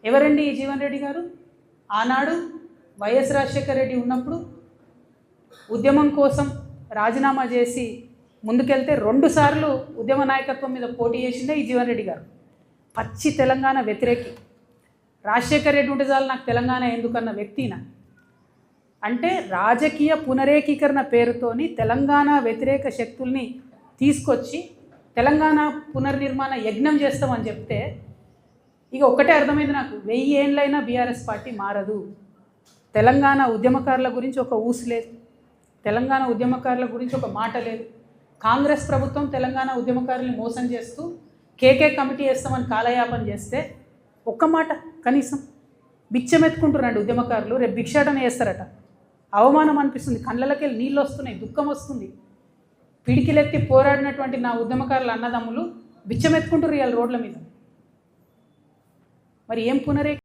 ఎవరండి ఈ జీవన్ రెడ్డి గారు? ఆనాడు వైఎస్ రాజశేఖర రెడ్డి ఉన్నప్పుడు ఉద్యమం కోసం రాజీనామా చేసి ముందుకెళ్తే 2 సార్లు ఉద్యమ నాయకత్వం మీద పోటీ చేసిందే ఈ జీవన్ రెడ్డి గారు. పచ్చి తెలంగాణ వ్యతిరేకి. రాజశేఖర రెడ్డి ఉంటే చాలు నాకు తెలంగాణ ఎందుకన్న వ్యక్తిన. అంటే రాజకీయ పునరేకీకరణ పేరుతోని తెలంగాణ వ్యతిరేక శక్తుల్ని తీసుకొచ్చి తెలంగాణ పునర్నిర్మాణ యజ్ఞం చేస్తామని చెప్తే ఇక ఒక్కటే అర్థమైంది నాకు, 1000 ఏళ్ళైనా బీఆర్ఎస్ పార్టీ మారదు. తెలంగాణ ఉద్యమకారుల గురించి ఒక ఊసు లేదు, తెలంగాణ ఉద్యమకారుల గురించి ఒక మాట లేదు. కాంగ్రెస్ ప్రభుత్వం తెలంగాణ ఉద్యమకారుల్ని మోసం చేస్తూ కేకే కమిటీ వేస్తామని కాలయాపన చేస్తే ఒక్క మాట కనీసం బిచ్చమెత్తుకుంటున్నాడు ఉద్యమకారులు. రేపు భిక్షాటన చేస్తారట. అవమానం అనిపిస్తుంది, కళ్ళకి నీళ్ళు వస్తున్నాయి, దుఃఖం వస్తుంది. పిడికిలెత్తి పోరాడినటువంటి నా ఉద్యమకారుల అన్నదమ్ములు బిచ్చమెత్తుకుంటారు ఇవాళ రోడ్ల మీద. మరి ఏం పునరే